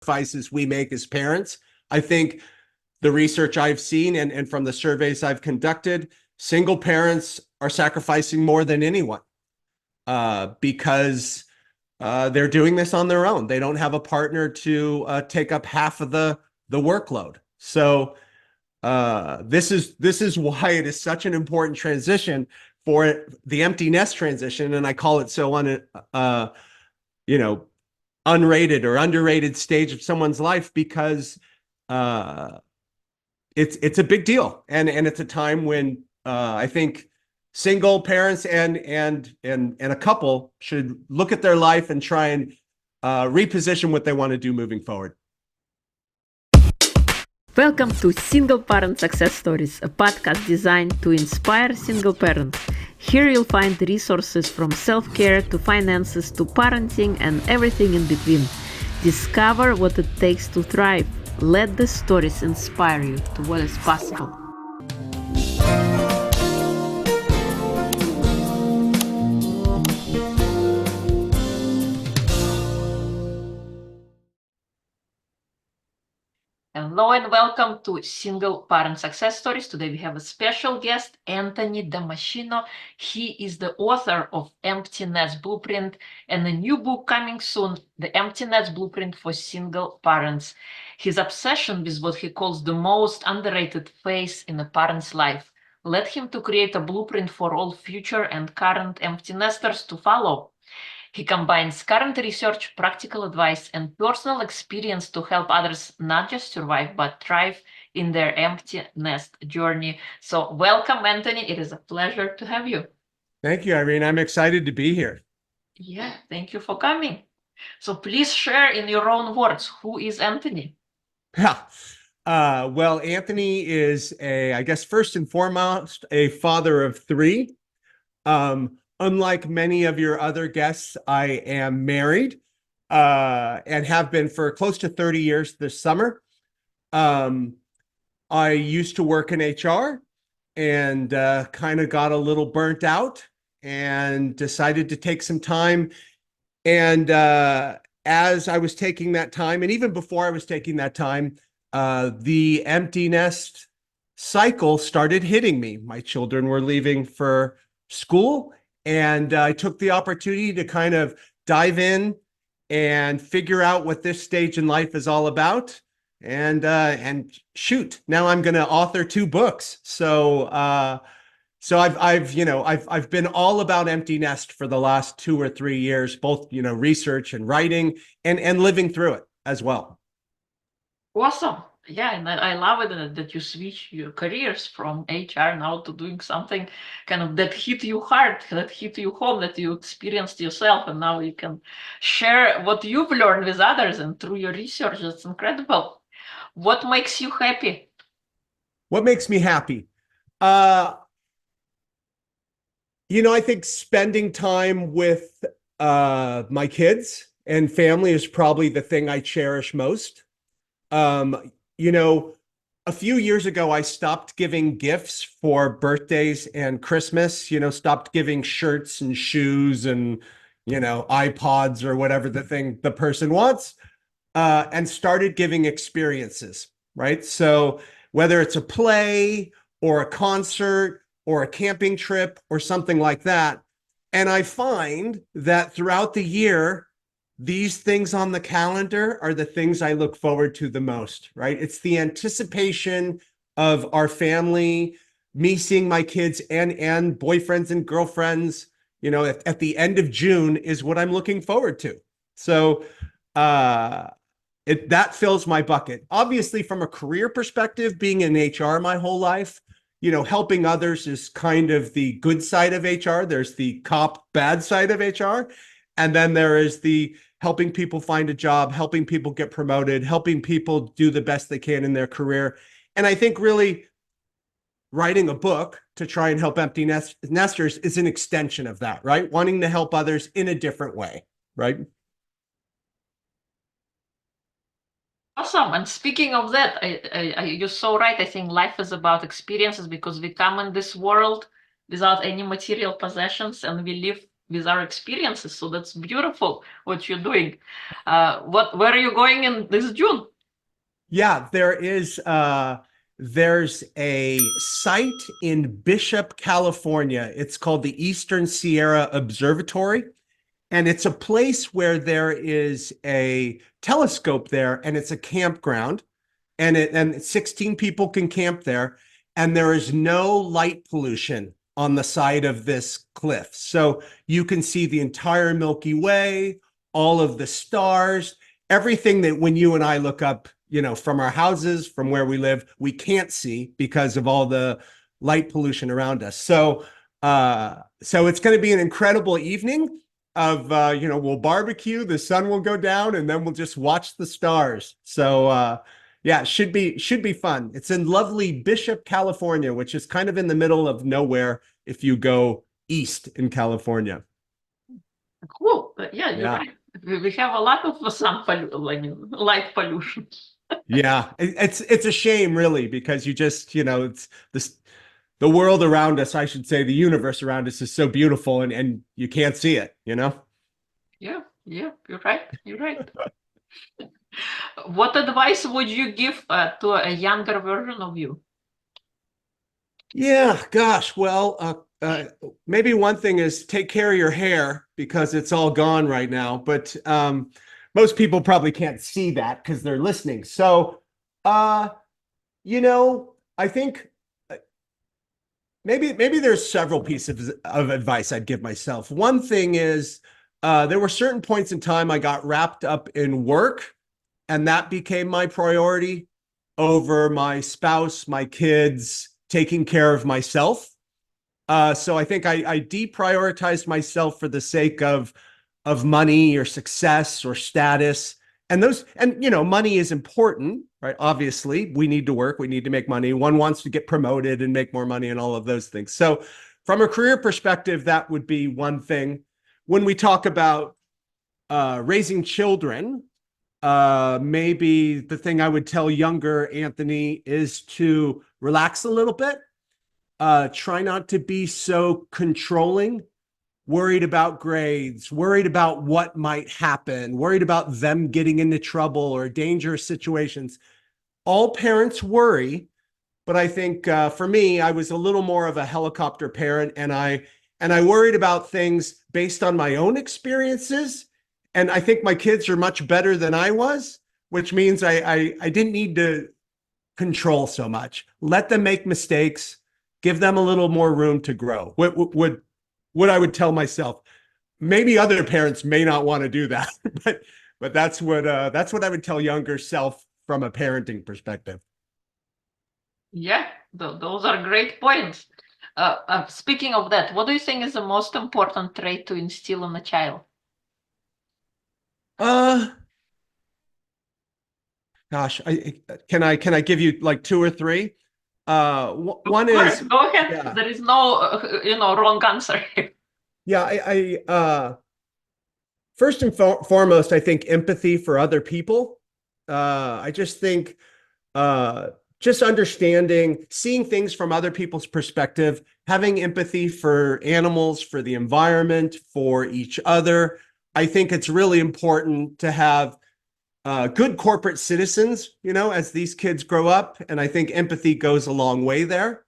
sacrifices we make as parents. I think the research I've seen and from the surveys I've conducted, single parents are sacrificing more than anyone because they're doing this on their own. They don't have a partner to take up half of the workload. So this is why it is such an important transition for the empty nest transition, and I call it so unrated or underrated stage of someone's life because it's a big deal, and it's a time when I think single parents and a couple should look at their life and try and reposition what they want to do moving forward. Welcome to Single Parent Success Stories, a podcast designed to inspire single parents. Here you'll find resources from self-care to finances to parenting and everything in between. Discover what it takes to thrive. Let the stories inspire you to what is possible. Hello and welcome to Single Parent Success Stories. Today we have a special guest, Anthony Damaschino. He is the author of Empty Nest Blueprint and a new book coming soon, The Empty Nest Blueprint for Single Parents. His obsession with what he calls the most underrated phase in a parent's life led him to create a blueprint for all future and current empty nesters to follow. He combines current research, practical advice, and personal experience to help others not just survive, but thrive in their empty nest journey. So welcome, Anthony. It is a pleasure to have you. Thank you, Irina. I'm excited to be here. Yeah, thank you for coming. So please share in your own words, who is Anthony? Yeah. Well, Anthony is I guess, first and foremost, a father of three. Unlike many of your other guests, I am married and have been for close to 30 years this summer. I used to work in HR and kind of got a little burnt out and decided to take some time. And as I was taking that time, and even before I was taking that time, the empty nest cycle started hitting me. My children were leaving for school, and I took the opportunity to kind of dive in and figure out what this stage in life is all about. And shoot, now I'm going to author 2 books. So I've been all about empty nest for the last 2 or 3 years, both research and writing and living through it as well. Awesome. Yeah, and I love it that you switch your careers from HR now to doing something kind of that hit you hard, that hit you home, that you experienced yourself, and now you can share what you've learned with others and through your research. That's incredible. What makes you happy? What makes me happy? I think spending time with my kids and family is probably the thing I cherish most. A few years ago, I stopped giving gifts for birthdays and Christmas, stopped giving shirts and shoes and, iPods or whatever the person wants, and started giving experiences, right? So whether it's a play or a concert or a camping trip or something like that. And I find that throughout the year, these things on the calendar are the things I look forward to the most, right? It's the anticipation of our family, me seeing my kids and boyfriends and girlfriends, at the end of June is what I'm looking forward to. So that fills my bucket. Obviously, from a career perspective, being in HR my whole life, helping others is kind of the good side of HR. There's the cop bad side of HR. And then there is the helping people find a job, helping people get promoted, helping people do the best they can in their career. And I think really writing a book to try and help empty nesters is an extension of that, right? Wanting to help others in a different way, right? Awesome. And speaking of that, you're so right. I think life is about experiences because we come in this world without any material possessions and we live with our experiences. So that's beautiful what you're doing. Where are you going in this June? Yeah, there's a site in Bishop, California. It's called the Eastern Sierra Observatory. And it's a place where there is a telescope there, and it's a campground, and 16 people can camp there, and there is no light pollution on the side of this cliff. So you can see the entire Milky Way, all of the stars, everything that when you and I look up, from our houses, from where we live, we can't see because of all the light pollution around us. So it's going to be an incredible evening of we'll barbecue, the sun will go down, and then we'll just watch the stars. So yeah, should be fun. It's in lovely Bishop, California, which is kind of in the middle of nowhere if you go east in California. Cool. Yeah, you're Yeah. right. We have a lot of light pollution. Yeah, it's a shame, really, because you just, it's this the world around us, I should say, the universe around us is so beautiful, and you can't see it, Yeah, you're right. You're right. What advice would you give to a younger version of you? Yeah, gosh. Well, maybe one thing is take care of your hair because it's all gone right now. But most people probably can't see that because they're listening. So, uh, I think maybe there's several pieces of advice I'd give myself. One thing is there were certain points in time I got wrapped up in work, and that became my priority over my spouse, my kids, taking care of myself. So I think I deprioritized myself for the sake of money or success or status. And money is important, right? Obviously, we need to work, we need to make money. One wants to get promoted and make more money and all of those things. So from a career perspective, that would be one thing. When we talk about raising children, maybe the thing I would tell younger Anthony is to relax a little bit. Try not to be so controlling, worried about grades, worried about what might happen, worried about them getting into trouble or dangerous situations. All parents worry, but I think for me, I was a little more of a helicopter parent, and I worried about things based on my own experiences. And I think my kids are much better than I was, which means I didn't need to control so much. Let them make mistakes, give them a little more room to grow. What I would tell myself. Maybe other parents may not want to do that, but that's what I would tell younger self from a parenting perspective. Yeah, those are great points. Speaking of that, what do you think is the most important trait to instill in a child? Gosh, can I give you like two or three? One is, Go ahead. yeah, There is no wrong answer here. yeah. First and foremost, I think empathy for other people. I just think just understanding, seeing things from other people's perspective, having empathy for animals, for the environment, for each other. I think it's really important to have good corporate citizens, as these kids grow up. And I think empathy goes a long way there.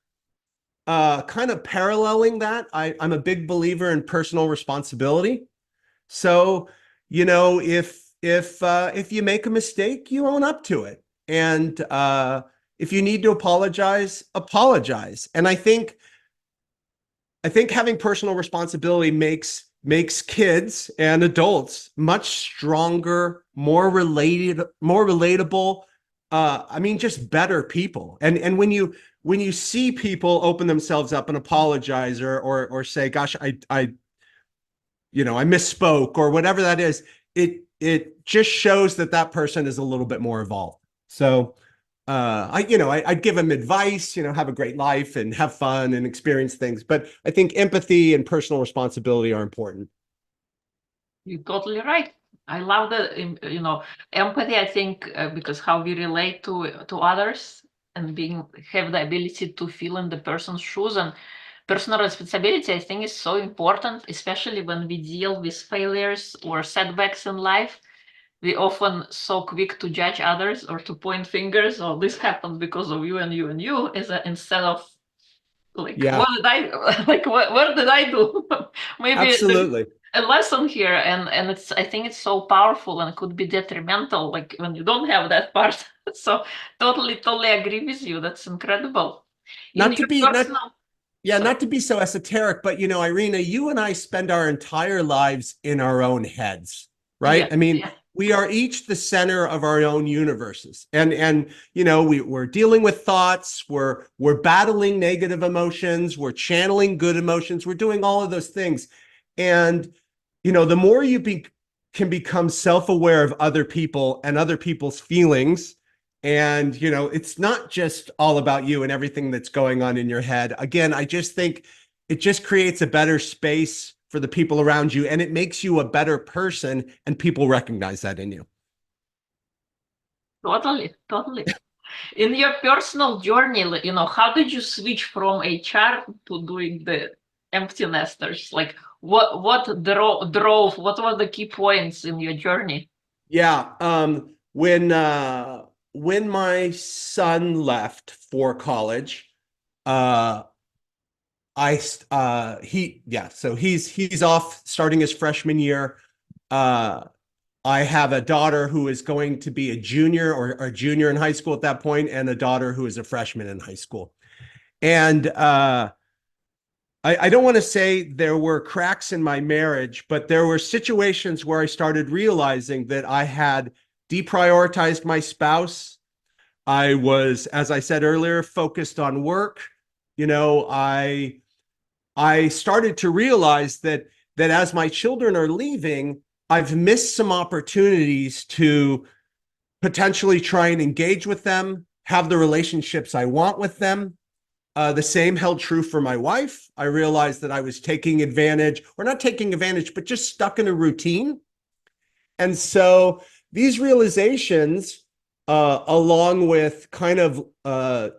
Kind of paralleling that, I'm a big believer in personal responsibility. So, if you make a mistake, you own up to it. And if you need to apologize, apologize. And I think having personal responsibility makes kids and adults much stronger, more relatable. Just better people. And when you see people open themselves up and apologize or say, "Gosh, I misspoke," or whatever that is, it just shows that person is a little bit more evolved. So I'd give them advice, have a great life and have fun and experience things. But I think empathy and personal responsibility are important. You're totally right. I love the empathy. I think because how we relate to others and have the ability to feel in the person's shoes, and personal responsibility, I think, is so important, especially when we deal with failures or setbacks in life. We often so quick to judge others or to point fingers, oh, this happened because of you and you and you, instead of like, Yeah, what did I like? What did I do? Maybe there's absolutely. a lesson here, and it's, I think it's so powerful and could be detrimental, like when you don't have that part. So totally agree with you. That's incredible. In Not to your be not personal, Yeah, sorry, not to be so esoteric, but Irina, you and I spend our entire lives in our own heads, right? yeah, I mean, yeah. we are each the center of our own universes. And we're dealing with thoughts, we're battling negative emotions, we're channeling good emotions, we're doing all of those things. And the more can become self-aware of other people and other people's feelings, and it's not just all about you and everything that's going on in your head. Again, I just think it just creates a better space for the people around you, and it makes you a better person, and people recognize that in you. Totally. In your personal journey, how did you switch from HR to doing the empty nesters? Like, what drove? What were the key points in your journey? Yeah. When my son left for college, uh I he yeah, so he's off starting his freshman year. Uh I have a daughter who is going to be a junior or a junior in high school at that point, and a daughter who is a freshman in high school. And I don't want to say there were cracks in my marriage, but there were situations where I started realizing that I had deprioritized my spouse. I was, as I said earlier, focused on work. I started to realize that as my children are leaving, I've missed some opportunities to potentially try and engage with them, have the relationships I want with them. The same held true for my wife. I realized that I was taking advantage, or not taking advantage, but just stuck in a routine. And so these realizations, along with so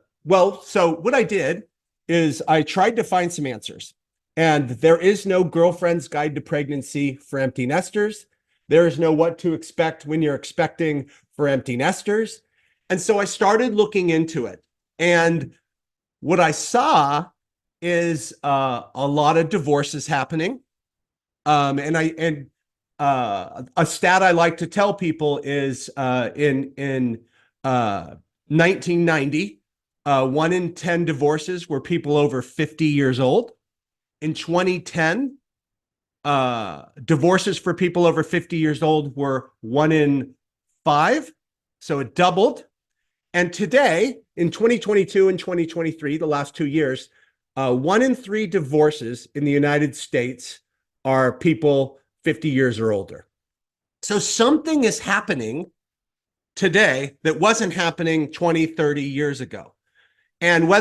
what I did is I tried to find some answers. And there is no girlfriend's guide to pregnancy for empty nesters. There is no what to expect when you're expecting for empty nesters. And so I started looking into it. And what I saw is a lot of divorces happening. And a stat I like to tell people is in 1990, 1 in 10 divorces were people over 50 years old. In 2010, divorces for people over 50 years old were 1 in 5, so it doubled. And today, in 2022 and 2023, the last 2 years, 1 in 3 divorces in the United States are people 50 years or older. So something is happening today that wasn't happening 20, 30 years ago. And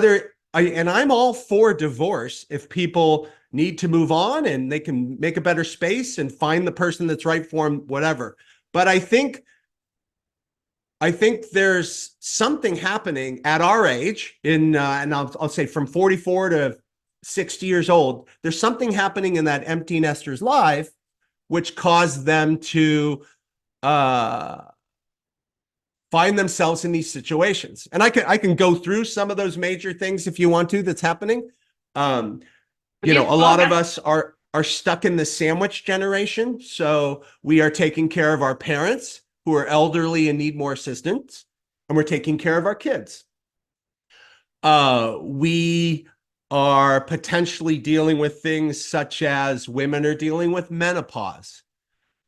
I'm all for divorce if people need to move on and they can make a better space and find the person that's right for them, whatever. But I think there's something happening at our age and I'll say from 44 to 60 years old. There's something happening in that empty nester's life, which caused them to uh, find themselves in these situations. And I can go through some of those major things if you want to that's happening. Um, Please a go lot of ahead. us are stuck in the sandwich generation. So we are taking care of our parents who are elderly and need more assistance, and we're taking care of our kids. We are potentially dealing with things such as women are dealing with menopause.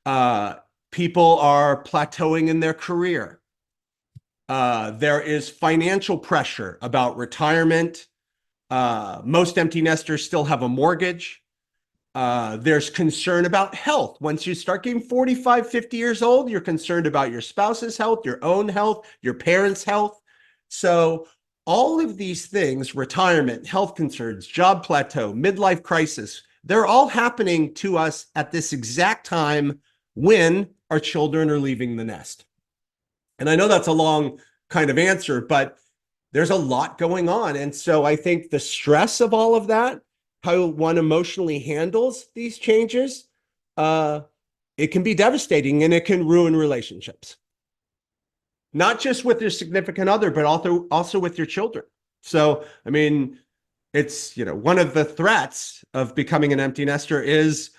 Uh, People are plateauing in their career. There is financial pressure about retirement. Most empty nesters still have a mortgage. There's concern about health. Once you start getting 45, 50 years old, you're concerned about your spouse's health, your own health, your parents' health. So all of these things, retirement, health concerns, job plateau, midlife crisis, they're all happening to us at this exact time when our children are leaving the nest. And I know that's a long kind of answer, but there's a lot going on. And so I think the stress of all of that how one emotionally handles these changes, it can be devastating and it can ruin relationships. Not just with your significant other, but also with your children. So, I mean, it's, one of the threats of becoming an empty nester is,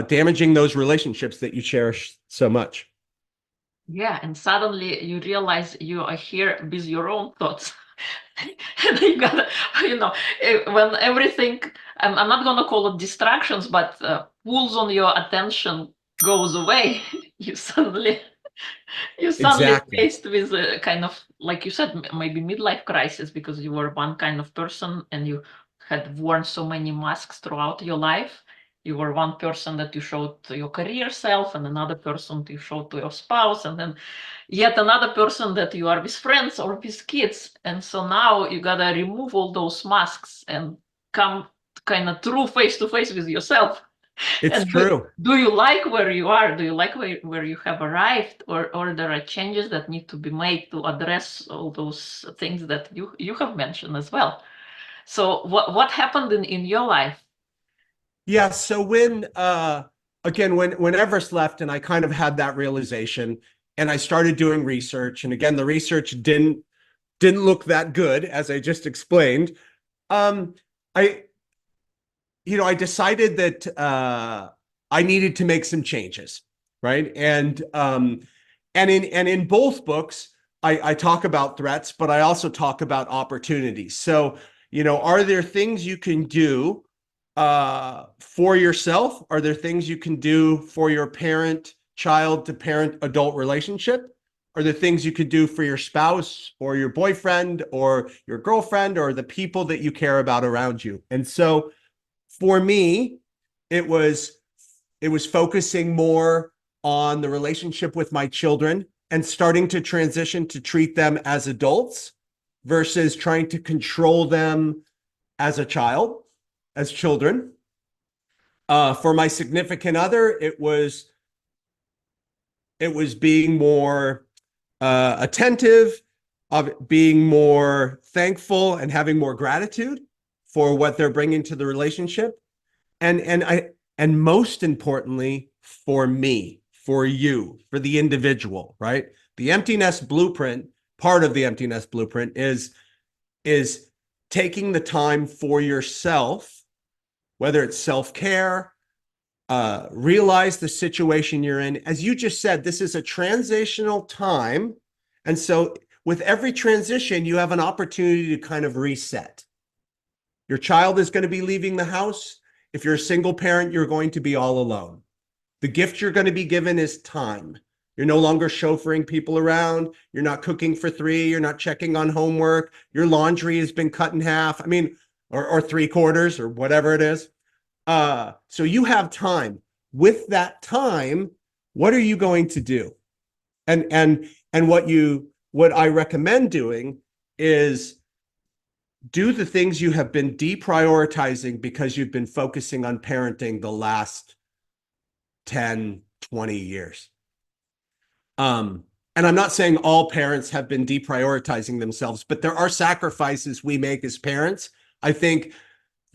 damaging those relationships that you cherish so much. Yeah, and suddenly you realize you are here with your own thoughts. And you gotta, when everything, I'm not gonna call it distractions, but pulls on your attention goes away, you suddenly you're suddenly Exactly. faced with a kind of, like you said, maybe midlife crisis, because you were one kind of person and you had worn so many masks throughout your life. You were one person that you showed to your career self, and another person you showed to your spouse, and then yet another person that you are with friends or with kids. And so now you gotta remove all those masks and come kind of true face to face with yourself. It's And true. do you like where you are? Do you like where you have arrived? Or there are changes that need to be made to address all those things that you have mentioned as well? So what happened in your life? Yeah. So when Everest left and I kind of had that realization and I started doing research, and again, the research didn't look that good, as I just explained. Um, I, I decided that I needed to make some changes, right? And in both books, I talk about threats, but I also talk about opportunities. So, are there things you can do for yourself? Are there things you can do for your parent, child to parent, adult relationship? Are there things you could do for your spouse or your boyfriend or your girlfriend or the people that you care about around you? And so for me, it was focusing more on the relationship with my children and starting to transition to treat them as adults versus trying to control them as a child, as children. For my significant other, it was being more attentive, of being more thankful and having more gratitude for what they're bringing to the relationship, and most importantly, for me, for you, for the individual, right? The empty nest blueprint, part of the empty nest blueprint is taking the time for yourself, whether it's self-care, realize the situation you're in. As you just said, this is a transitional time. And so with every transition, you have an opportunity to kind of reset. Your child is going to be leaving the house. If you're a single parent, you're going to be all alone. The gift you're going to be given is time. You're no longer chauffeuring people around. You're not cooking for three. You're not checking on homework. Your laundry has been cut in half. I mean, or three quarters or whatever it is. So you have time. With that time, what are you going to do? And what I recommend doing is do the things you have been deprioritizing because you've been focusing on parenting the last 10, 20 years. And I'm not saying all parents have been deprioritizing themselves, but there are sacrifices we make as parents. I think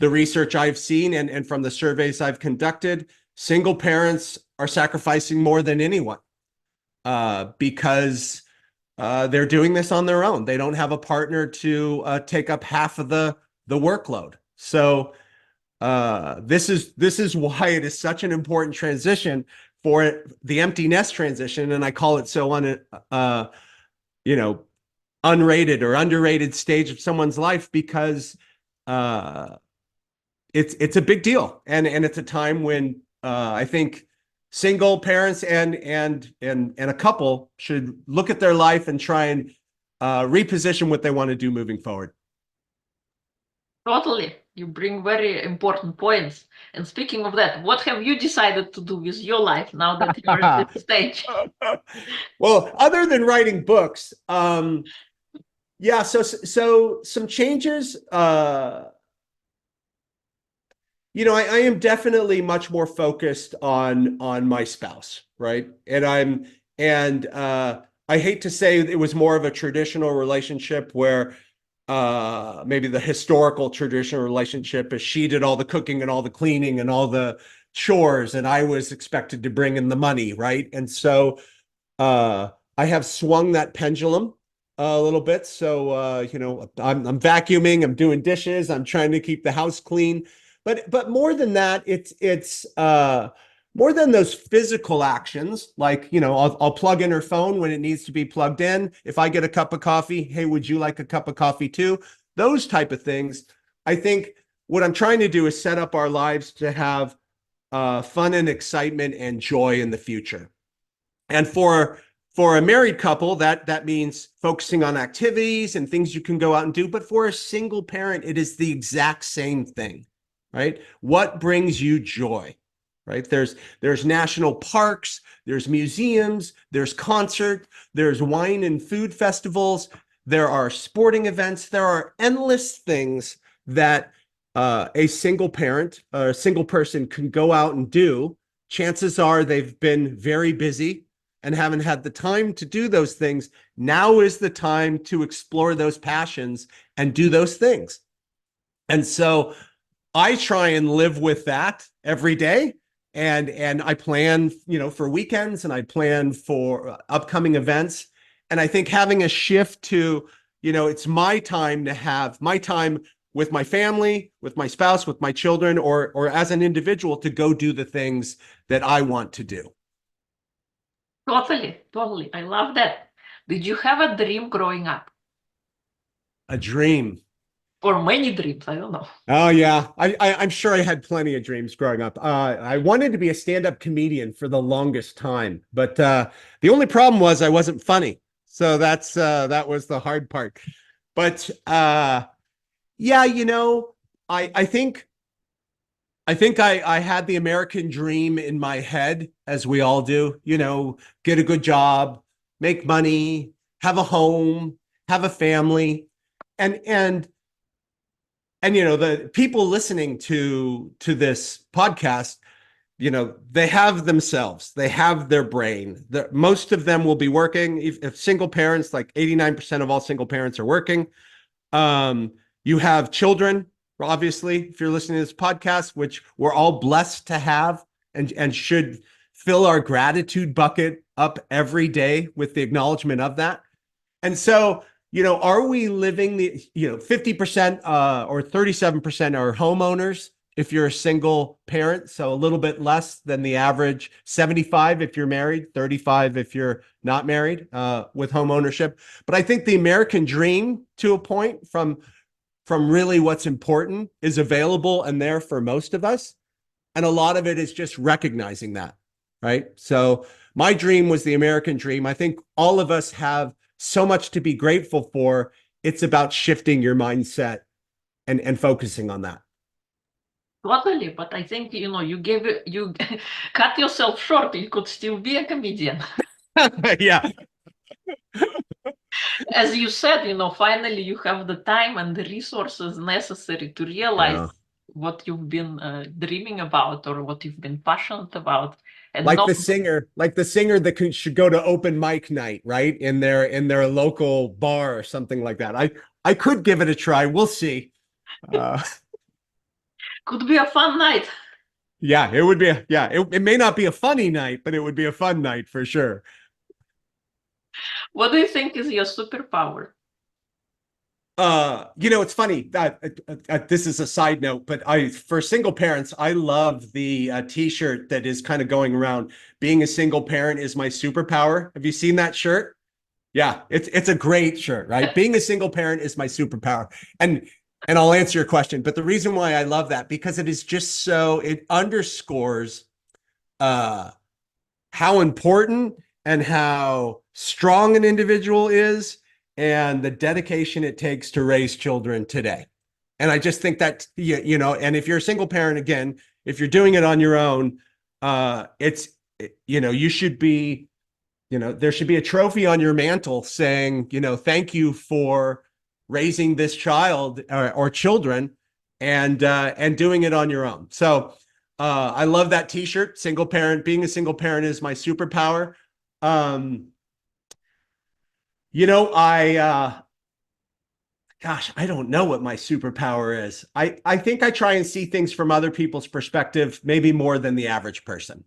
the research I've seen and from the surveys I've conducted, single parents are sacrificing more than anyone because they're doing this on their own. They don't have a partner to take up half of the workload. So this is why it is such an important transition for the empty nest transition, and I call it so unrated or underrated stage of someone's life because it's a big deal, and it's a time when I think single parents and a couple should look at their life and try and reposition what they want to do moving forward. Totally. You bring very important points. And speaking of that, what have you decided to do with your life now that you're at this stage? Well, other than writing books, yeah, so some changes. I am definitely much more focused on my spouse, right? And I hate to say it was more of a traditional relationship where maybe the historical traditional relationship is she did all the cooking and all the cleaning and all the chores, and I was expected to bring in the money, right? And so I have swung that pendulum a little bit. So I'm vacuuming, I'm doing dishes, I'm trying to keep the house clean. But more than that, it's more than those physical actions, like I'll plug in her phone when it needs to be plugged in. If I get a cup of coffee, hey, would you like a cup of coffee too? Those type of things. I think what I'm trying to do is set up our lives to have fun and excitement and joy in the future. And for a married couple, that means focusing on activities and things you can go out and do. But for a single parent, it is the exact same thing, right? What brings you joy, right? There's national parks, there's museums, there's concert, there's wine and food festivals, there are sporting events, there are endless things that a single parent or a single person can go out and do. Chances are they've been very busy and haven't had the time to do those things. Now is the time to explore those passions and do those things. And so I try and live with that every day. And I plan, for weekends, and I plan for upcoming events. And I think having a shift to, it's my time to have my time with my family, with my spouse, with my children, or as an individual to go do the things that I want to do. Totally, totally. I love that. Did you have a dream growing up? A dream. Or many dreams? I don't know. Oh yeah, I'm sure I had plenty of dreams growing up. I wanted to be a stand-up comedian for the longest time, but the only problem was I wasn't funny. So that was the hard part. But yeah, I think I had the American dream in my head, as we all do. Get a good job, make money, have a home, have a family, and the people listening to this podcast, they have themselves, they have their brain. Most of them will be working. If single parents, like 89% of all single parents are working. You have children, obviously, if you're listening to this podcast, which we're all blessed to have, and should fill our gratitude bucket up every day with the acknowledgement of that. And so, are we living 50% or 37% are homeowners if you're a single parent, so a little bit less than the average, 75 if you're married, 35 if you're not married, with home ownership. But I think the American dream, to a point, from really what's important, is available and there for most of us. And a lot of it is just recognizing that, right? So my dream was the American dream. I think all of us have so much to be grateful for. It's about shifting your mindset and focusing on that. Totally, but I think you cut yourself short. You could still be a comedian. Yeah. As you said, finally you have the time and the resources necessary to realize Yeah. what you've been dreaming about or what you've been passionate about. And Like the singer that should go to open mic night, right? In their local bar or something like that. I could give it a try. We'll see. Uh, could be a fun night. yeah, it would be. It may not be a funny night, but it would be a fun night for sure. What do you think is your superpower? It's funny that this is a side note, but for single parents, I love the t-shirt that is kind of going around. Being a single parent is my superpower. Have you seen that shirt? Yeah, it's a great shirt, right? Being a single parent is my superpower. And I'll answer your question, but the reason why I love that, because it underscores how important and how strong an individual is, and the dedication it takes to raise children today. And I just think that, and if you're a single parent, again, if you're doing it on your own, you should be, there should be a trophy on your mantle saying, thank you for raising this child or children, and doing it on your own. So I love that t-shirt. Single parent, being a single parent is my superpower. I Gosh, I don't know what my superpower is. I think I try and see things from other people's perspective, maybe more than the average person.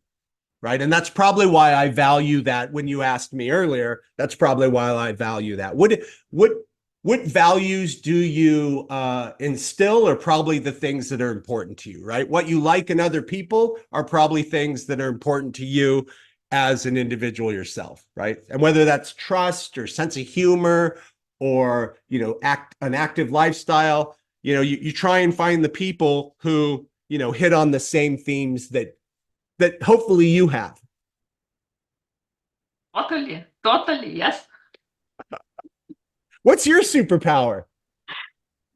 Right. And that's probably why I value that when you asked me earlier, that's probably why I value that. What, what values do you instill are probably the things that are important to you, right? What you like in other people are probably things that are important to you as an individual yourself, right? And whether that's trust or sense of humor or, an active lifestyle, you try and find the people who, hit on the same themes that hopefully you have. Totally, totally, yes. What's your superpower?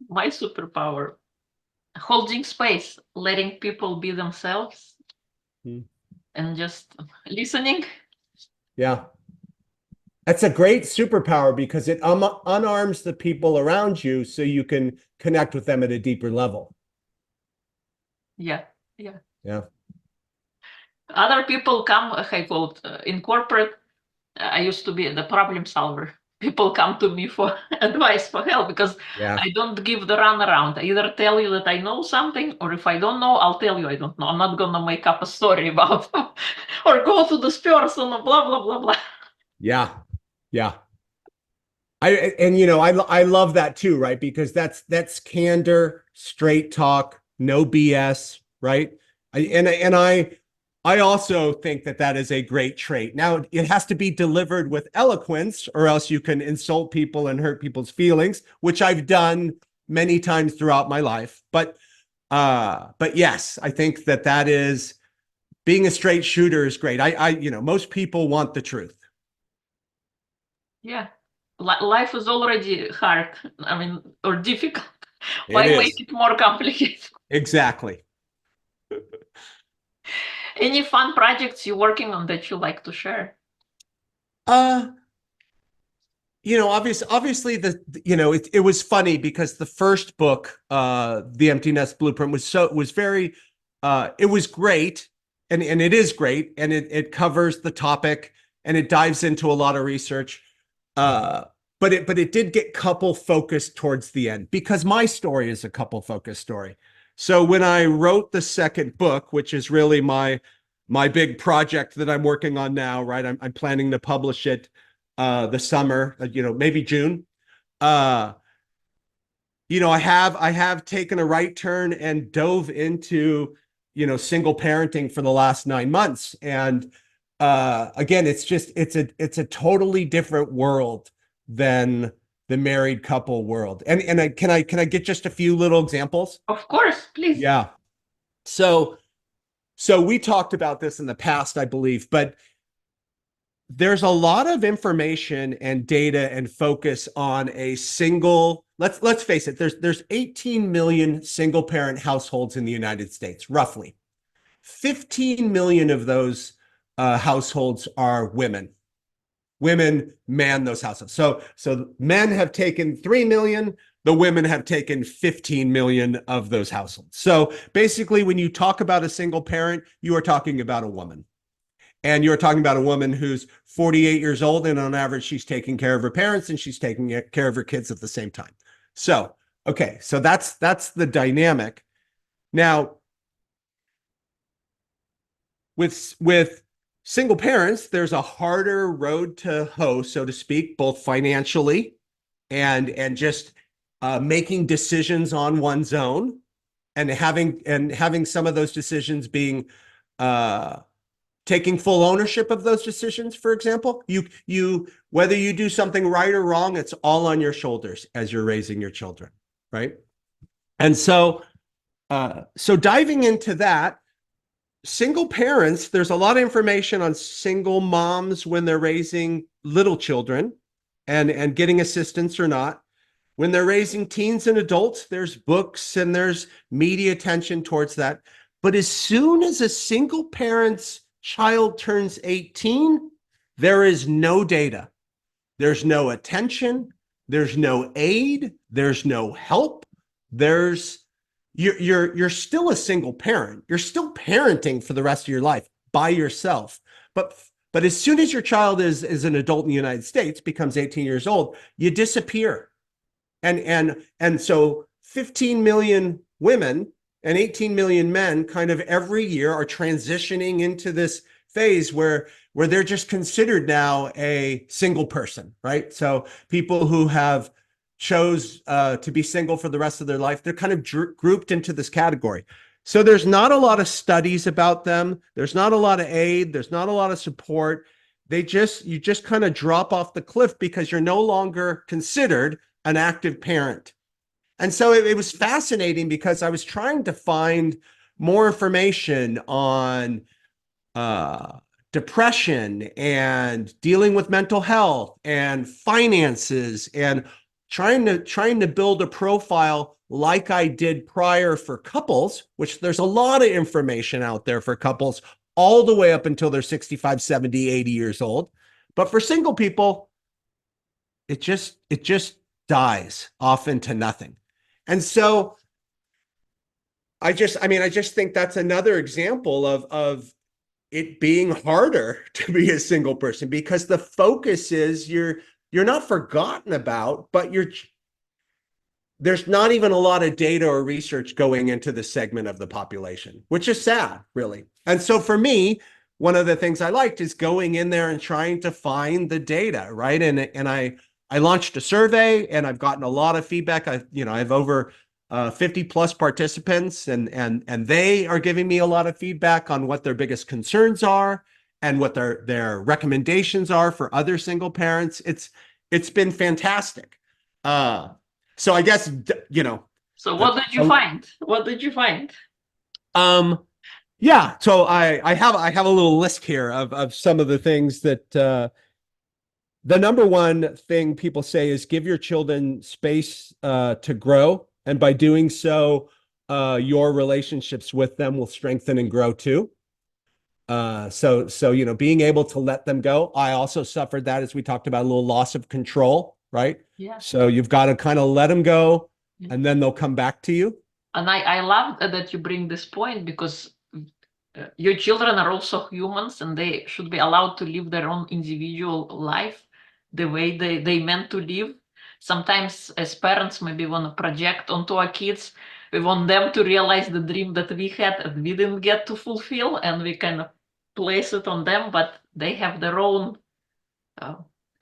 My superpower, holding space, letting people be themselves Hmm. and just listening. Yeah. That's a great superpower because it unarms the people around you so you can connect with them at a deeper level. Yeah, yeah. Yeah. Other people come, I quote, in corporate, I used to be the problem solver. People come to me for advice, for help, because Yeah. I don't give the runaround. I either tell you that I know something, or if I don't know, I'll tell you I don't know. I'm not gonna make up a story about or go to this person or blah blah blah blah. Yeah. Yeah. I love that too, right? Because that's candor, straight talk, no BS, right? I also think that that is a great trait. Now, it has to be delivered with eloquence, or else you can insult people and hurt people's feelings, which I've done many times throughout my life. But yes, I think that that is being a straight shooter is great. Most people want the truth. Yeah, life is already hard. I mean, or difficult. It Why make is. it more complicated? Exactly. Any fun projects you're working on that you like to share? Uh, obviously it was funny because the first book, The Empty Nest Blueprint was very, it was great and it is great and it covers the topic and it dives into a lot of research. Uh, but it did get couple focused towards the end because my story is a couple focused story. So when I wrote the second book, which is really my big project that I'm working on now, right? I'm planning to publish it the summer, maybe June. Uh, I have taken a right turn and dove into, single parenting for the last 9 months. And again, it's a totally different world than the married couple world. Can I get just a few little examples? Of course, please. Yeah. So so we talked about this in the past, I believe, but there's a lot of information and data and focus on a single, let's face it, there's 18 million single parent households in the United States, roughly. 15 million of those households are women. Women man those households. So men have taken 3 million, the women have taken 15 million of those households. So basically, when you talk about a single parent, you are talking about a woman. And you're talking about a woman who's 48 years old, and on average, she's taking care of her parents and she's taking care of her kids at the same time. So, okay, so that's the dynamic. Now, with single parents, there's a harder road to hoe, so to speak, both financially and just making decisions on one's own, and having some of those decisions being uh, taking full ownership of those decisions. For example, you whether you do something right or wrong, it's all on your shoulders as you're raising your children, right? And so diving into that, single parents, there's a lot of information on single moms when they're raising little children and getting assistance or not. When they're raising teens and adults, there's books and there's media attention towards that. But as soon as a single parent's child turns 18, there is no data. There's no attention. There's no aid. There's no help. There's you're still a single parent. You're still parenting for the rest of your life by yourself. But as soon as your child is an adult in the United States, becomes 18 years old, you disappear. And so 15 million women and 18 million men kind of every year are transitioning into this phase where they're just considered now a single person, right? So people who have chose to be single for the rest of their life, they're kind of grouped into this category. So there's not a lot of studies about them. There's not a lot of aid. There's not a lot of support. You just kind of drop off the cliff because you're no longer considered an active parent. And so it was fascinating because I was trying to find more information on depression and dealing with mental health and finances and trying to build a profile like I did prior for couples, which there's a lot of information out there for couples all the way up until they're 65, 70, 80 years old. But for single people, it just dies off into nothing. And so I just think that's another example of it being harder to be a single person because the focus is you're not forgotten about, but there's not even a lot of data or research going into the segment of the population, which is sad, really. And so for me, one of the things I liked is going in there and trying to find the data, right? And I launched a survey and I've gotten a lot of feedback. I have over 50 plus participants and they are giving me a lot of feedback on what their biggest concerns are and what their recommendations are for other single parents. It's been fantastic. So I guess, So what did you find? What did you find? Yeah, so I have a little list here of some of the things that the number one thing people say is give your children space to grow. And by doing so, your relationships with them will strengthen and grow too. So being able to let them go. I also suffered that, as we talked about, a little loss of control, right? Yeah. So you've got to kind of let them go, and then they'll come back to you. And I love that you bring this point because your children are also humans and they should be allowed to live their own individual life the way they meant to live. Sometimes as parents maybe want to project onto our kids. We want them to realize the dream that we had and we didn't get to fulfill, and we kind of place it on them, but they have their own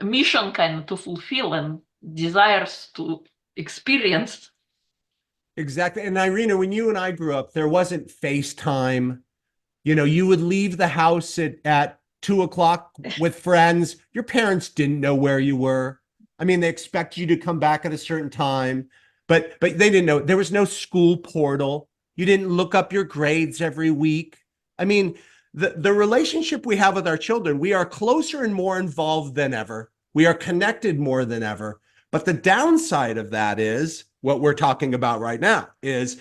mission kind of to fulfill and desires to experience. Exactly. And Irina, when you and I grew up, there wasn't FaceTime. You would leave the house at 2:00 with friends. Your parents didn't know where you were. I mean, they expect you to come back at a certain time, but they didn't know. There was no school portal. You didn't look up your grades every week. I mean, the relationship we have with our children, we are closer and more involved than ever. We are connected more than ever. But the downside of that is what we're talking about right now is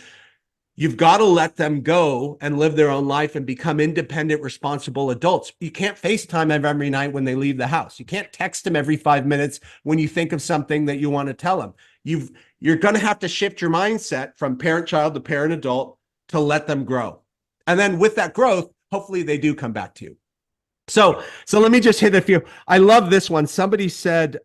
you've got to let them go and live their own life and become independent, responsible adults. You can't FaceTime them every night when they leave the house. You can't text them every 5 minutes when you think of something that you want to tell them. You're going to have to shift your mindset from parent-child to parent-adult to let them grow. And then with that growth, hopefully they do come back to you. So let me just hit a few. I love this one. Somebody said,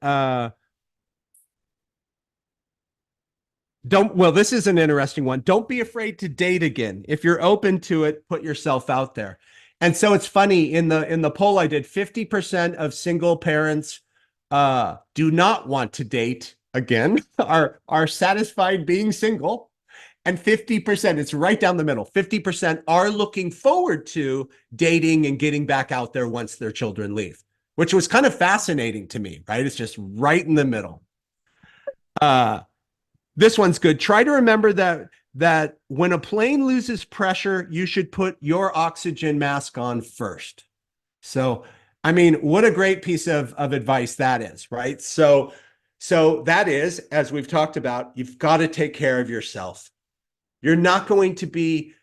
this is an interesting one. Don't be afraid to date again. If you're open to it, put yourself out there. And so it's funny, in the poll I did, 50% of single parents do not want to date again, are satisfied being single. And 50%, it's right down the middle, 50% are looking forward to dating and getting back out there once their children leave, which was kind of fascinating to me, right? It's just right in the middle. This one's good. Try to remember that when a plane loses pressure, you should put your oxygen mask on first. So, I mean, what a great piece of advice that is, right? So that is, as we've talked about, you've got to take care of yourself. You're not going to be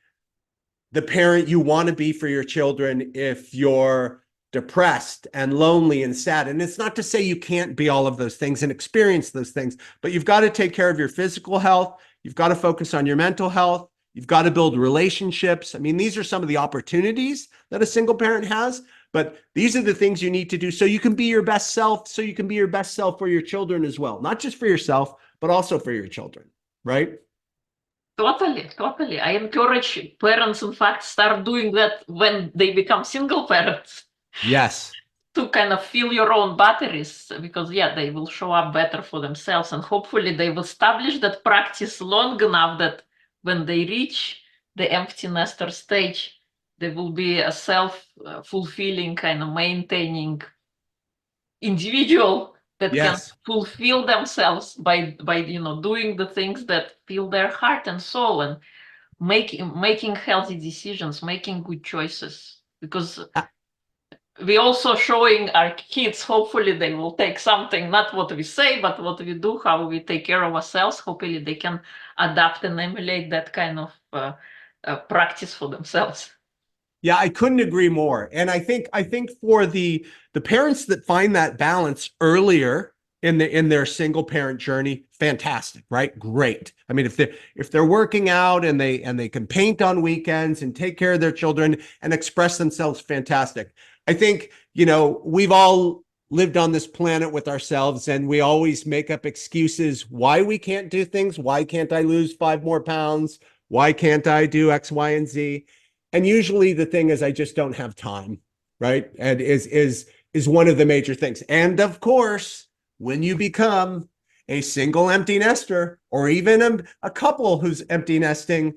the parent you want to be for your children if you're depressed and lonely and sad. And it's not to say you can't be all of those things and experience those things, but you've got to take care of your physical health. You've got to focus on your mental health. You've got to build relationships. I mean, these are some of the opportunities that a single parent has, but these are the things you need to do so you can be your best self, so you can be your best self for your children as well. Not just for yourself, but also for your children, right? Totally, totally. I encourage parents, in fact, start doing that when they become single parents Yes. to kind of fill your own batteries because, yeah, they will show up better for themselves. And hopefully, they've established that practice long enough that when they reach the empty nester stage, they will be a self fulfilling, kind of maintaining individual that can Yes. fulfill themselves by doing the things that fill their heart and soul and making healthy decisions, making good choices, because we also showing our kids, hopefully they will take something, not what we say but what we do, how we take care of ourselves. Hopefully they can adapt and emulate that kind of practice for themselves. Yeah, I couldn't agree more. And I think for the parents that find that balance earlier in their single parent journey, fantastic, right? Great. I mean, if they're working out and they can paint on weekends and take care of their children and express themselves, fantastic. I think, we've all lived on this planet with ourselves and we always make up excuses why we can't do things. Why can't I lose 5 more pounds? Why can't I do X, Y, and Z? And usually the thing is I just don't have time, right? And is one of the major things. And of course, when you become a single empty nester or even a couple who's empty nesting,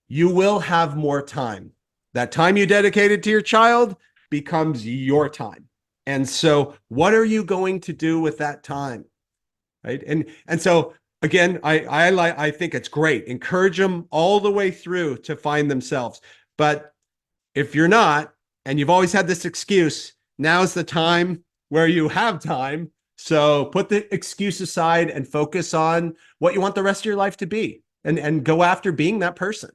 you will have more time. That time you dedicated to your child becomes your time. And so what are you going to do with that time? Right? And so again, I think it's great. Encourage them all the way through to find themselves. But if you're not, and you've always had this excuse, now's the time where you have time. So put the excuse aside and focus on what you want the rest of your life to be and go after being that person.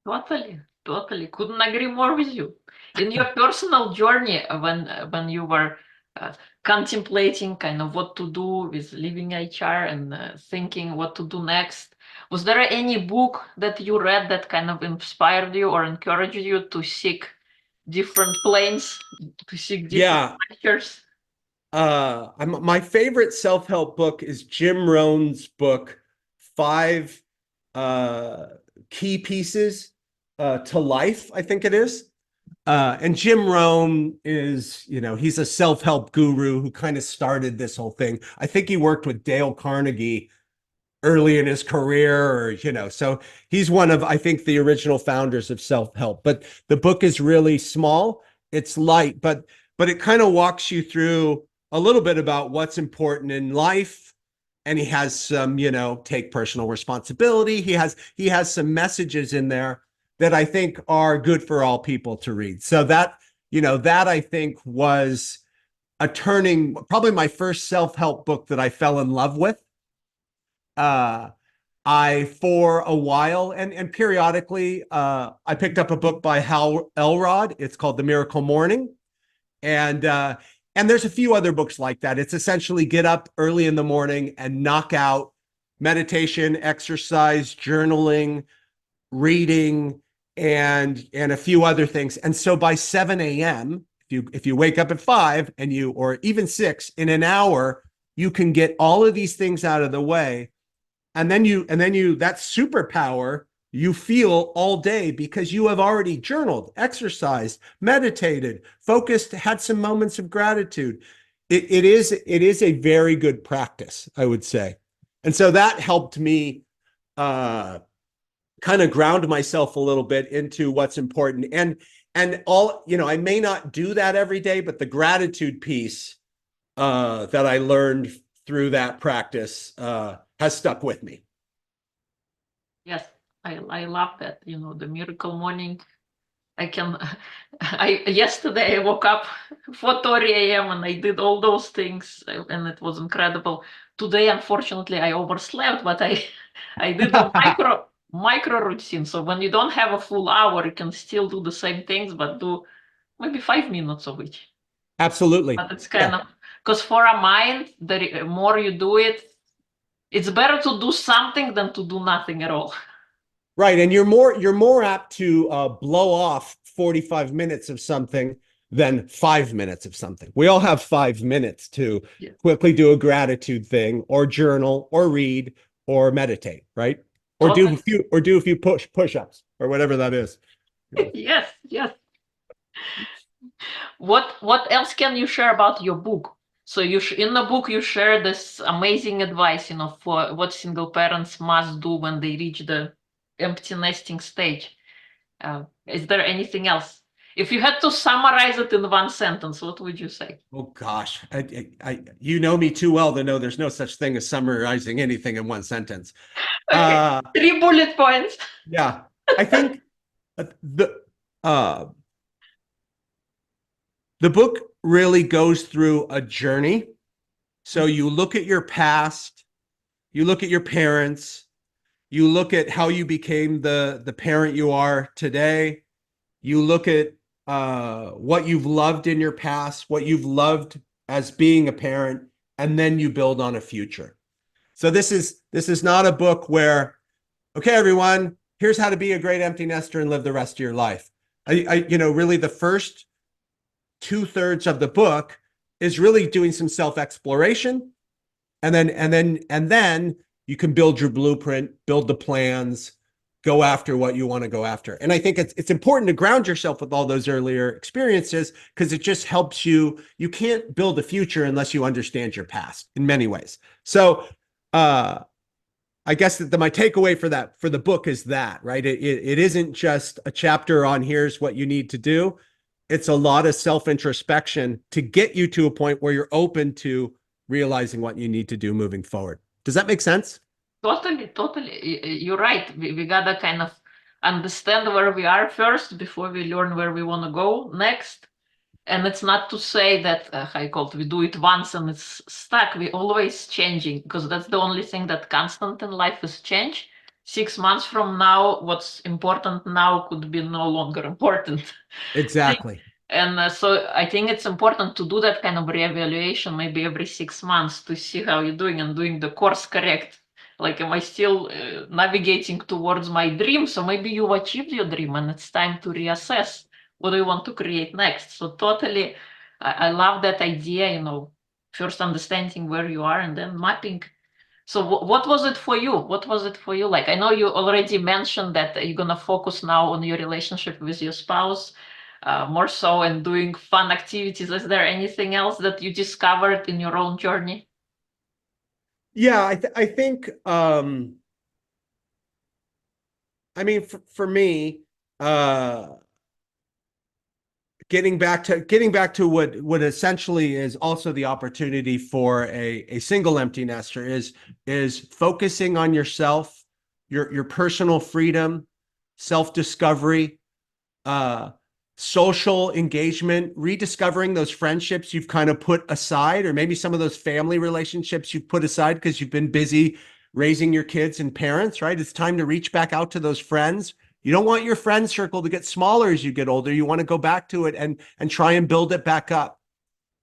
Totally, totally. Couldn't agree more with you. In your personal journey, when you were contemplating kind of what to do with leaving HR and thinking what to do next, was there any book that you read that kind of inspired you or encouraged you to seek different planes, to seek different Yeah. lectures? My favorite self-help book is Jim Rohn's book, Five Key Pieces to Life, I think it is. And Jim Rohn is, he's a self-help guru who kind of started this whole thing. I think he worked with Dale Carnegie early in his career, or, so he's one of, I think, the original founders of self-help. But the book is really small, it's light, but it kind of walks you through a little bit about what's important in life. And he has some, take personal responsibility. He has some messages in there that I think are good for all people to read. So that I think was probably my first self-help book that I fell in love with. I, for a while and periodically, I picked up a book by Hal Elrod. It's called The Miracle Morning. And there's a few other books like that. It's essentially get up early in the morning and knock out meditation, exercise, journaling, reading, and a few other things. And so by 7 a.m., if you wake up at 5 or even 6 in an hour, you can get all of these things out of the way. And then that superpower you feel all day because you have already journaled, exercised, meditated, focused, had some moments of gratitude. It is a very good practice, I would say. And so that helped me kind of ground myself a little bit into what's important. And all, I may not do that every day, but the gratitude piece that I learned through that practice has stuck with me. Yes, I love that. The miracle morning. Yesterday I woke up 4:30 a.m. and I did all those things and it was incredible. Today, unfortunately, I overslept, but I did a micro routine. So when you don't have a full hour, you can still do the same things, but do maybe 5 minutes of each. Absolutely. But it's kind of because for a mind, the more you do it, it's better to do something than to do nothing at all. Right. And you're more apt to blow off 45 minutes of something than 5 minutes of something. We all have 5 minutes to Yeah. quickly do a gratitude thing or journal or read or meditate, right? Or do a Totally. few push-ups or whatever that is. Yes, yes. What else can you share about your book? So in the book you share this amazing advice, for what single parents must do when they reach the empty nesting stage. Is there anything else? If you had to summarize it in one sentence, what would you say? Oh gosh, you know me too well to know there's no such thing as summarizing anything in one sentence. Okay, Uh, 3 bullet points. yeah, I think the uh, the book really goes through a journey. So you look at your past, you look at your parents, you look at how you became the parent you are today. You look at what you've loved in your past, what you've loved as being a parent, and then you build on a future. So this is not a book where, okay, everyone, here's how to be a great empty nester and live the rest of your life. Really the first 2/3 of the book is really doing some self-exploration, and then you can build your blueprint, build the plans, go after what you want to go after. And I think it's important to ground yourself with all those earlier experiences because it just helps you. You can't build a future unless you understand your past in many ways. So I guess that my takeaway for the book is that, right? It isn't just a chapter on here's what you need to do. It's a lot of self-introspection to get you to a point where you're open to realizing what you need to do moving forward. Does that make sense? Totally, totally. You're right. We gotta kind of understand where we are first before we learn where we want to go next. And it's not to say that how you call it, we do it once and it's stuck. We're always changing because that's the only thing that constant in life is change. 6 months from now, what's important now could be no longer important. Exactly. And so I think it's important to do that kind of reevaluation maybe every 6 months to see how you're doing and doing the course correct. Like, am I still navigating towards my dream? So maybe you've achieved your dream and it's time to reassess what do you want to create next. So totally, I love that idea, first understanding where you are and then mapping. So what was it for you? What was it for you? Like, I know you already mentioned that you're going to focus now on your relationship with your spouse, more so and doing fun activities. Is there anything else that you discovered in your own journey? Yeah, I think I mean for me, getting back to what essentially is also the opportunity for a single empty nester is focusing on yourself, your personal freedom, self-discovery, uh social engagement, rediscovering those friendships you've kind of put aside, or maybe some of those family relationships you've put aside because you've been busy raising your kids and parents, right? It's time to reach back out to those friends. You don't want your friend circle to get smaller as you get older. You want to go back to it and try and build it back up.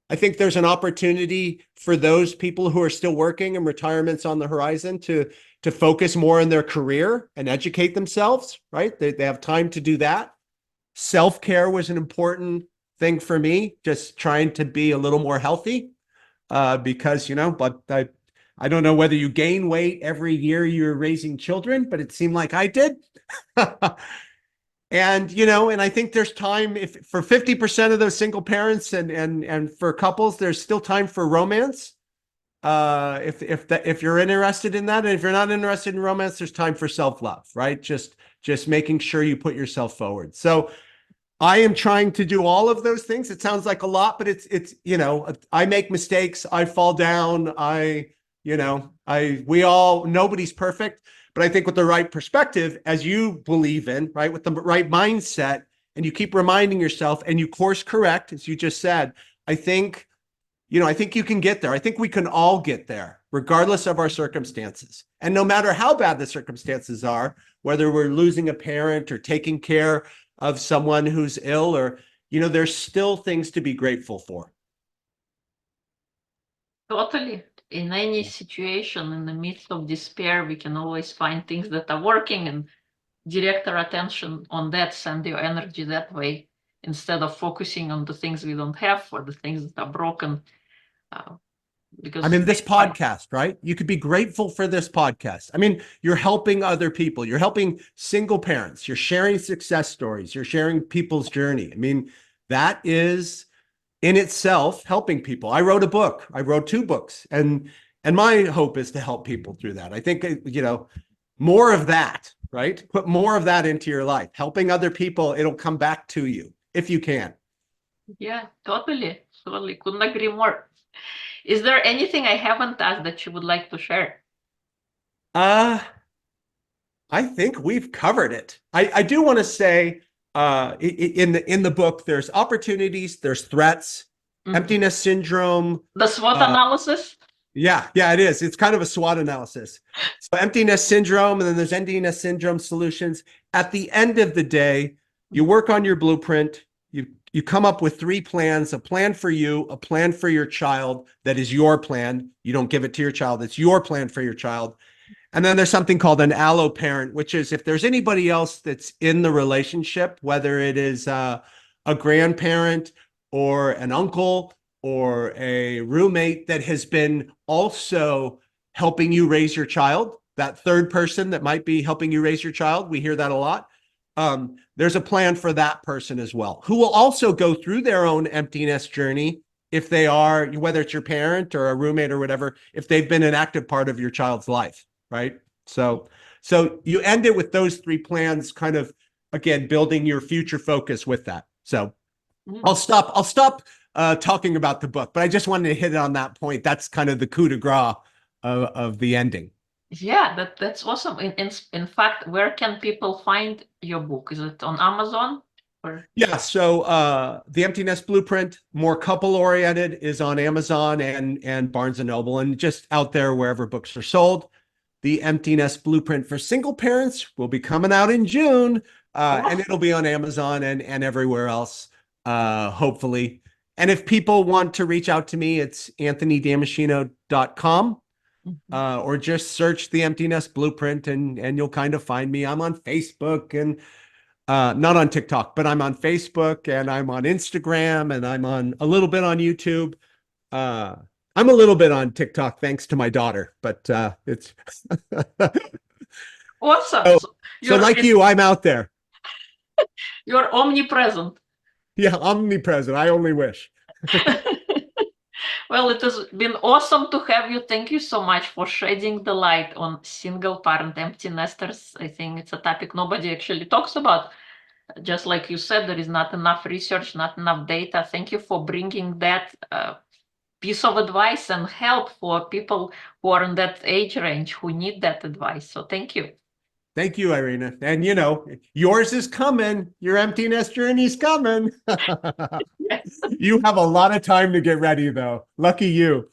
I think there's an opportunity for those people who are still working and retirement's on the horizon to focus more on their career and educate themselves, right? They have time to do that. Self-care was an important thing for me, just trying to be a little more healthy, because, but I don't know whether you gain weight every year you're raising children, but it seemed like I did. And I think there's time if for 50% of those single parents and for couples, there's still time for romance. If you're interested in that, and if you're not interested in romance, there's time for self-love, right? Just making sure you put yourself forward. So I am trying to do all of those things. It sounds like a lot, but it's I make mistakes, I fall down, nobody's perfect, but I think with the right perspective, as you believe in, right, with the right mindset, and you keep reminding yourself and you course correct, as you just said, I think you can get there. I think we can all get there, regardless of our circumstances. And no matter how bad the circumstances are, whether we're losing a parent or taking care of someone who's ill, or, there's still things to be grateful for. Totally. In any situation, in the midst of despair, we can always find things that are working and direct our attention on that, send your energy that way. instead of focusing on the things we don't have or the things that are broken. Because I mean, this podcast, right? You could be grateful for this podcast. I mean, you're helping other people. You're helping single parents. You're sharing success stories. You're sharing people's journey. I mean, that is in itself helping people. I wrote a book. I wrote 2 books, and my hope is to help people through that. I think, you know, more of that, right? Put more of that into your life. Helping other people, it'll come back to you if you can. Yeah, totally. Couldn't agree more. Is there anything I haven't asked that you would like to share? I think we've covered it. I do want to say, in the book, there's opportunities, there's threats, emptiness syndrome. The SWOT analysis? Yeah, it is. It's kind of a SWOT analysis. So emptiness syndrome, and then there's emptiness syndrome solutions. At the end of the day, you work on your blueprint. You come up with 3 plans: a plan for you, a plan for your child that is your plan. You don't give it to your child. It's your plan for your child. And then there's something called an allo parent, which is if there's anybody else that's in the relationship, whether it is a grandparent or an uncle or a roommate that has been also helping you raise your child, that third person that might be helping you raise your child, we hear that a lot. There's a plan for that person as well, who will also go through their own emptiness journey if they are, whether it's your parent or a roommate or whatever, if they've been an active part of your child's life, right? So you end it with those 3 plans, kind of, again, building your future focus with that. So I'll stop talking about the book, but I just wanted to hit it on that point. That's kind of the coup de grace of the ending. Yeah, that's awesome. In fact, where can people find your book? Is it on Amazon? Yeah, so The Empty Nest Blueprint, more couple oriented, is on Amazon and Barnes and Noble, and just out there wherever books are sold. The Empty Nest Blueprint for single parents will be coming out in June, and it'll be on Amazon and everywhere else, hopefully. And if people want to reach out to me, it's anthonydamaschino.com. Or just search The Empty Nest Blueprint and you'll kind of find me. I'm on Facebook and not on TikTok, but I'm on Facebook and I'm on Instagram and I'm on a little bit on YouTube. I'm a little bit on TikTok thanks to my daughter, but it's awesome. So like you, I'm out there. You're omnipresent. Yeah, omnipresent. I only wish. Well, it has been awesome to have you. Thank you so much for shedding the light on single parent empty nesters. I think it's a topic nobody actually talks about. Just like you said, there is not enough research, not enough data. Thank you for bringing that piece of advice and help for people who are in that age range who need that advice. So thank you. Thank you, Irina. And you know, yours is coming. Your empty nest journey's coming. Yes. You have a lot of time to get ready, though. Lucky you.